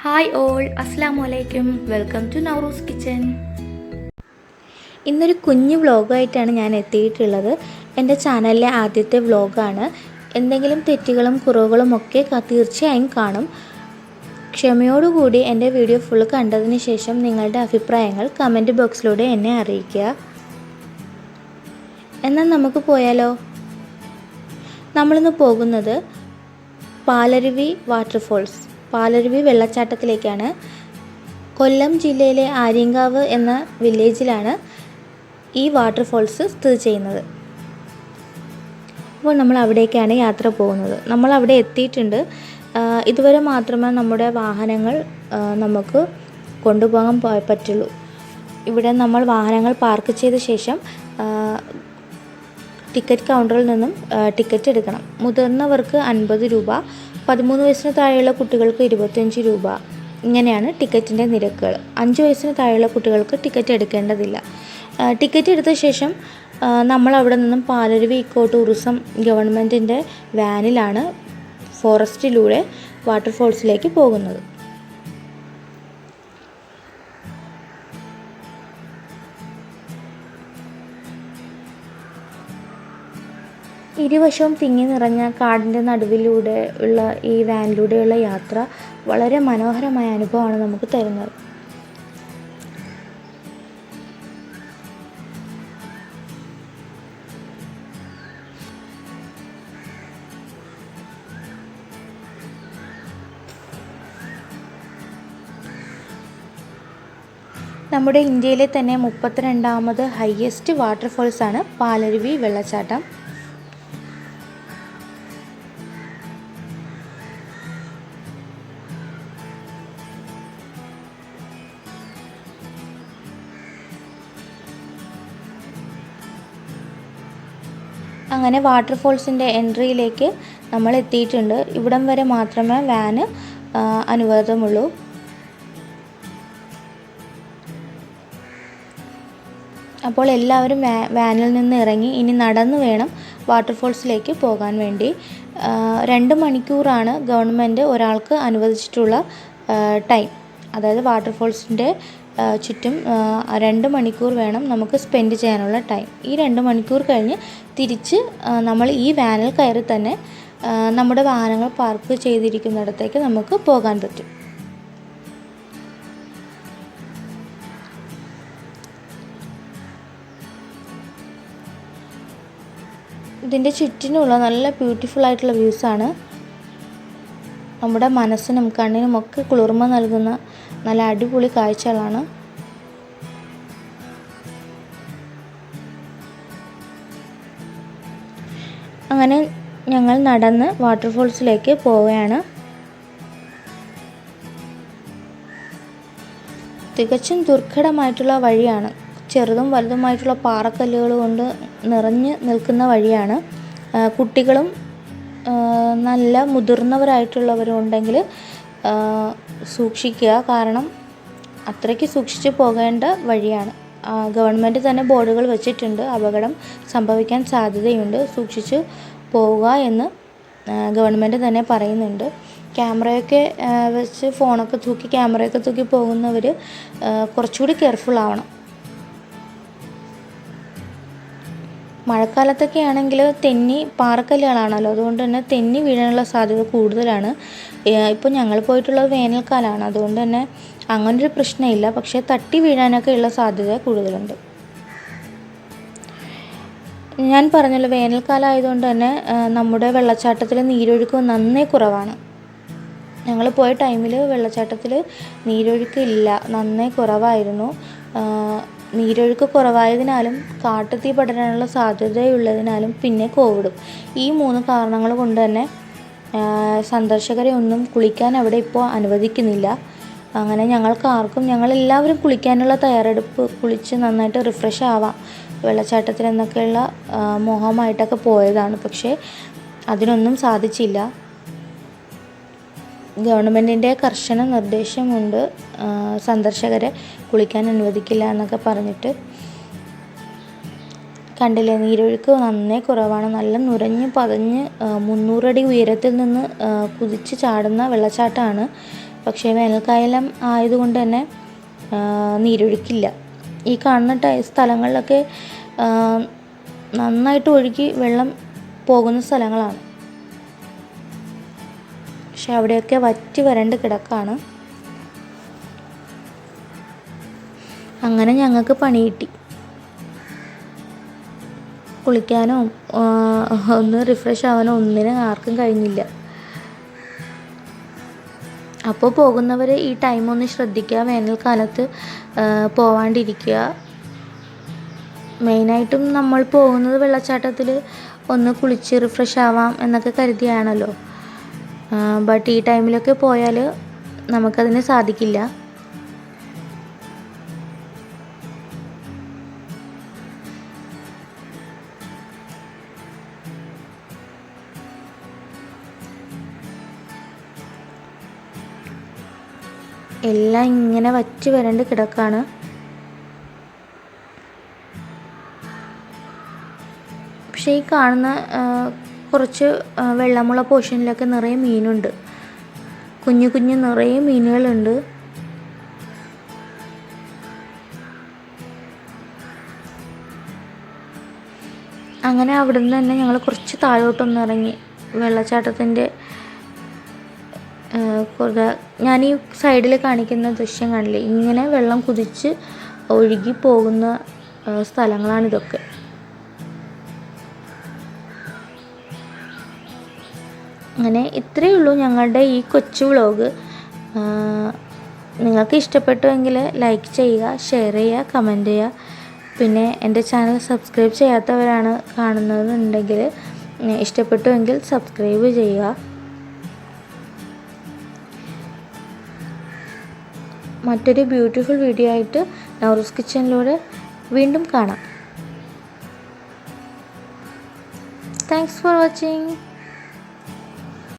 Hi all, അസ്സലാമു അലൈക്കും. Welcome to Nauroos kitchen. ഇന്നൊരു കുഞ്ഞു വ്ളോഗായിട്ടാണ് ഞാൻ എത്തിയിട്ടുള്ളത്. എൻ്റെ ചാനലിലെ ആദ്യത്തെ വ്ളോഗാണ്. എന്തെങ്കിലും തെറ്റുകളും കുറവുകളും ഒക്കെ തീർച്ചയായും കാണും. ക്ഷമയോടുകൂടി എൻ്റെ വീഡിയോ ഫുൾ കണ്ടതിന് ശേഷം നിങ്ങളുടെ അഭിപ്രായങ്ങൾ കമൻറ്റ് ബോക്സിലൂടെ എന്നെ അറിയിക്കുക. എന്നാൽ നമുക്ക് പോയാലോ? നമ്മളിന്ന് പോകുന്നത് പാലാരുവി വാട്ടർഫോൾസ്, പാലാരുവി വെള്ളച്ചാട്ടത്തിലേക്കാണ്. കൊല്ലം ജില്ലയിലെ ആര്യങ്കാവ് എന്ന വില്ലേജിലാണ് ഈ വാട്ടർഫോൾസ് സ്ഥിതി ചെയ്യുന്നത്. അപ്പോൾ നമ്മൾ അവിടേക്കാണ് യാത്ര പോകുന്നത്. നമ്മൾ അവിടെ എത്തിയിട്ടുണ്ട്. ഇതുവരെ മാത്രമേ നമ്മുടെ വാഹനങ്ങൾ നമുക്ക് കൊണ്ടുപോകാൻ പറ്റുള്ളൂ. ഇവിടെ നമ്മൾ വാഹനങ്ങൾ പാർക്ക് ചെയ്ത ശേഷം ടിക്കറ്റ് കൗണ്ടറിൽ നിന്നും ടിക്കറ്റ് എടുക്കണം. മുതിർന്നവർക്ക് 50 രൂപ, 13 വയസ്സിന് താഴെയുള്ള കുട്ടികൾക്ക് 25 രൂപ. ഇങ്ങനെയാണ് ടിക്കറ്റിൻ്റെ നിരക്കുകൾ. 5 വയസ്സിന് താഴെയുള്ള കുട്ടികൾക്ക് ടിക്കറ്റ് എടുക്കേണ്ടതില്ല. ടിക്കറ്റ് എടുത്ത ശേഷം നമ്മൾ അവിടെ നിന്നും പാലാരുവി ഇക്കോ ടൂറിസം ഗവൺമെൻറ്റിൻ്റെ വാനിലാണ് ഫോറസ്റ്റിലൂടെ വാട്ടർഫോൾസിലേക്ക് പോകുന്നത്. ഇരുവശവും തിങ്ങി നിറഞ്ഞ കാടിൻ്റെ നടുവിലൂടെ ഉള്ള ഈ വാനിലൂടെയുള്ള യാത്ര വളരെ മനോഹരമായ അനുഭവമാണ് നമുക്ക് തരുന്നത്. നമ്മുടെ ഇന്ത്യയിലെ തന്നെ 32ാമത് ഹയസ്റ്റ് വാട്ടർഫോൾസാണ് പാലാരുവി വെള്ളച്ചാട്ടം. അങ്ങനെ വാട്ടർഫോൾസിൻ്റെ എൻട്രിയിലേക്ക് നമ്മൾ എത്തിയിട്ടുണ്ട്. ഇവിടം വരെ മാത്രമേ വാന് അനുവാദമുള്ളൂ. അപ്പോൾ എല്ലാവരും വാനിൽ നിന്ന് ഇറങ്ങി ഇനി നടന്നു വേണം വാട്ടർഫോൾസിലേക്ക് പോകാൻ വേണ്ടി. 2 മണിക്കൂറാണ് ഗവൺമെൻറ് ഒരാൾക്ക് അനുവദിച്ചിട്ടുള്ള ടൈം. അതായത് വാട്ടർഫോൾസിൻ്റെ ചുറ്റും 2 മണിക്കൂർ വേണം നമുക്ക് സ്പെൻഡ് ചെയ്യാനുള്ള ടൈം. ഈ 2 മണിക്കൂർ കഴിഞ്ഞ് തിരിച്ച് നമ്മൾ ഈ വാനിൽ കയറി തന്നെ നമ്മുടെ വാഹനങ്ങൾ പാർക്ക് ചെയ്തിരിക്കുന്നിടത്തേക്ക് നമുക്ക് പോകാൻ പറ്റും. ഇതിൻ്റെ ചുറ്റിനുള്ള നല്ല ബ്യൂട്ടിഫുൾ ആയിട്ടുള്ള വ്യൂസാണ്. നമ്മുടെ മനസ്സിനും കണ്ണിനും ഒക്കെ കുളിർമ നൽകുന്ന നല്ല അടിപൊളി കാഴ്ചകളാണ്. അങ്ങനെ ഞങ്ങൾ നടന്ന് വാട്ടർഫോൾസിലേക്ക് പോവുകയാണ്. തികച്ചും ദുർഘടമായിട്ടുള്ള വഴിയാണ്. ചെറുതും വലുതുമായിട്ടുള്ള പാറക്കല്ലുകൾ കൊണ്ട് നിറഞ്ഞ് നിൽക്കുന്ന വഴിയാണ്. കുട്ടികളും നല്ല മുതിർന്നവരായിട്ടുള്ളവരും ഉണ്ടെങ്കിൽ സൂക്ഷിക്കുക. കാരണം അത്രയ്ക്ക് സൂക്ഷിച്ച് പോകേണ്ട വഴിയാണ്. ഗവൺമെൻറ് തന്നെ ബോർഡുകൾ വെച്ചിട്ടുണ്ട്. അപകടം സംഭവിക്കാൻ സാധ്യതയുണ്ട്, സൂക്ഷിച്ച് പോവുക എന്ന് ഗവൺമെൻറ് തന്നെ പറയുന്നുണ്ട്. ക്യാമറയൊക്കെ വെച്ച് ഫോണൊക്കെ തൂക്കി ക്യാമറയൊക്കെ തൂക്കി പോകുന്നവർ കുറച്ചുകൂടി കെയർഫുൾ ആവണം. മഴക്കാലത്തൊക്കെ ആണെങ്കിൽ പാറക്കല്ലുകളാണല്ലോ, അതുകൊണ്ട് തന്നെ തെന്നി വീഴാനുള്ള സാധ്യത കൂടുതലാണ്. ഇപ്പോൾ ഞങ്ങൾ പോയിട്ടുള്ളത് വേനൽക്കാലമാണ്, അതുകൊണ്ട് തന്നെ അങ്ങനൊരു പ്രശ്നമില്ല. പക്ഷേ തട്ടി വീഴാനൊക്കെ ഉള്ള സാധ്യത കൂടുതലുണ്ട്. ഞാൻ പറഞ്ഞല്ലോ, വേനൽക്കാലം ആയതുകൊണ്ട് തന്നെ നമ്മുടെ വെള്ളച്ചാട്ടത്തിൽ നീരൊഴുക്ക് നന്നേ കുറവാണ്. ഞങ്ങൾ പോയ ടൈമിൽ വെള്ളച്ചാട്ടത്തിൽ നീരൊഴുക്ക് ഇല്ല, നന്നേ കുറവായിരുന്നു. നീരൊഴുക്ക് കുറവായതിനാലും കാട്ടുതീ പടരാനുള്ള സാധ്യതയുള്ളതിനാലും പിന്നെ കോവിഡും, ഈ 3 കാരണങ്ങൾ കൊണ്ട് തന്നെ സന്ദർശകരെ ഒന്നും കുളിക്കാൻ അവിടെ ഇപ്പോൾ അനുവദിക്കുന്നില്ല. അങ്ങനെ ഞങ്ങളെല്ലാവരും കുളിക്കാനുള്ള തയ്യാറെടുപ്പ്, കുളിച്ച് നന്നായിട്ട് റിഫ്രഷ് ആവാം വെള്ളച്ചാട്ടത്തിൽ എന്നൊക്കെയുള്ള മോഹമായിട്ടൊക്കെ പോയതാണ്. പക്ഷേ അതിനൊന്നും സാധിച്ചില്ല. ഗവൺമെൻറ്റിൻ്റെ കർശന നിർദ്ദേശമുണ്ട്, സന്ദർശകരെ കുളിക്കാൻ അനുവദിക്കില്ല എന്നൊക്കെ പറഞ്ഞിട്ട്. കണ്ടില്ലേ, നീരൊഴുക്ക് നന്നേ കുറവാണ്. നല്ല നുരഞ്ഞ് പതഞ്ഞ് 300 അടി ഉയരത്തിൽ നിന്ന് കുതിച്ച് ചാടുന്ന വെള്ളച്ചാട്ടമാണ് പക്ഷേ വേനൽക്കാലം ആയതുകൊണ്ട് തന്നെ നീരൊഴുക്കില്ല. ഈ കാണുന്ന സ്ഥലങ്ങളിലൊക്കെ നന്നായിട്ട് ഒഴുകി വെള്ളം പോകുന്ന സ്ഥലങ്ങളാണ്. പക്ഷെ അവിടെയൊക്കെ വറ്റി വരണ്ട് കിടക്കാണ്. അങ്ങനെ ഞങ്ങൾക്ക് പണി കിട്ടി. കുളിക്കാനോ ഒന്ന് റിഫ്രഷ് ആവാനോ ഒന്നിനും ആർക്കും കഴിഞ്ഞില്ല. അപ്പോൾ പോകുന്നവർ ഈ ടൈം ഒന്ന് ശ്രദ്ധിക്കുക, വേനൽക്കാലത്ത് പോവാണ്ടിരിക്കുക. മെയിനായിട്ടും നമ്മൾ പോകുന്നത് വെള്ളച്ചാട്ടത്തിൽ ഒന്ന് കുളിച്ച് റിഫ്രഷ് ആവാം എന്നൊക്കെ കരുതിയാണല്ലോ. ബട്ട് ഈ ടൈമിലൊക്കെ പോയാൽ നമുക്കതിന് സാധിക്കില്ല. എല്ലാം ഇങ്ങനെ വറ്റി വരണ്ട് കിടക്കാണ്. പക്ഷേ ഈ കാണുന്ന കുറച്ച് വെള്ളമുള്ള പോർഷനിലൊക്കെ നിറയെ മീനുണ്ട്. കുഞ്ഞു കുഞ്ഞു നിറയെ മീനുകളുണ്ട്. അങ്ങനെ അവിടെ നിന്ന് തന്നെ ഞങ്ങൾ കുറച്ച് താഴോട്ടൊന്ന് ഇറങ്ങി. വെള്ളച്ചാട്ടത്തിൻ്റെ ഞാൻ ഈ സൈഡിൽ കാണിക്കുന്ന ദൃശ്യം കാണില്ലേ, ഇങ്ങനെ വെള്ളം കുതിച്ച് ഒഴുകി പോകുന്ന സ്ഥലങ്ങളാണിതൊക്കെ. അങ്ങനെ ഇത്രയേ ഉള്ളൂ ഞങ്ങളുടെ ഈ കൊച്ചു വ്ളോഗ്. നിങ്ങൾക്ക് ഇഷ്ടപ്പെട്ടുവെങ്കിൽ ലൈക്ക് ചെയ്യുക, ഷെയർ ചെയ്യുക, കമൻറ്റ് ചെയ്യുക. പിന്നെ എൻ്റെ ചാനൽ സബ്സ്ക്രൈബ് ചെയ്യാത്തവരാണ് കാണുന്നതെന്നുണ്ടെങ്കിൽ ഇഷ്ടപ്പെട്ടുവെങ്കിൽ സബ്സ്ക്രൈബ് ചെയ്യുക. മറ്റൊരു ബ്യൂട്ടിഫുൾ വീഡിയോ ആയിട്ട് നൗറൂസ് കിച്ചണിലൂടെ വീണ്ടും കാണാം. Thanks for watching.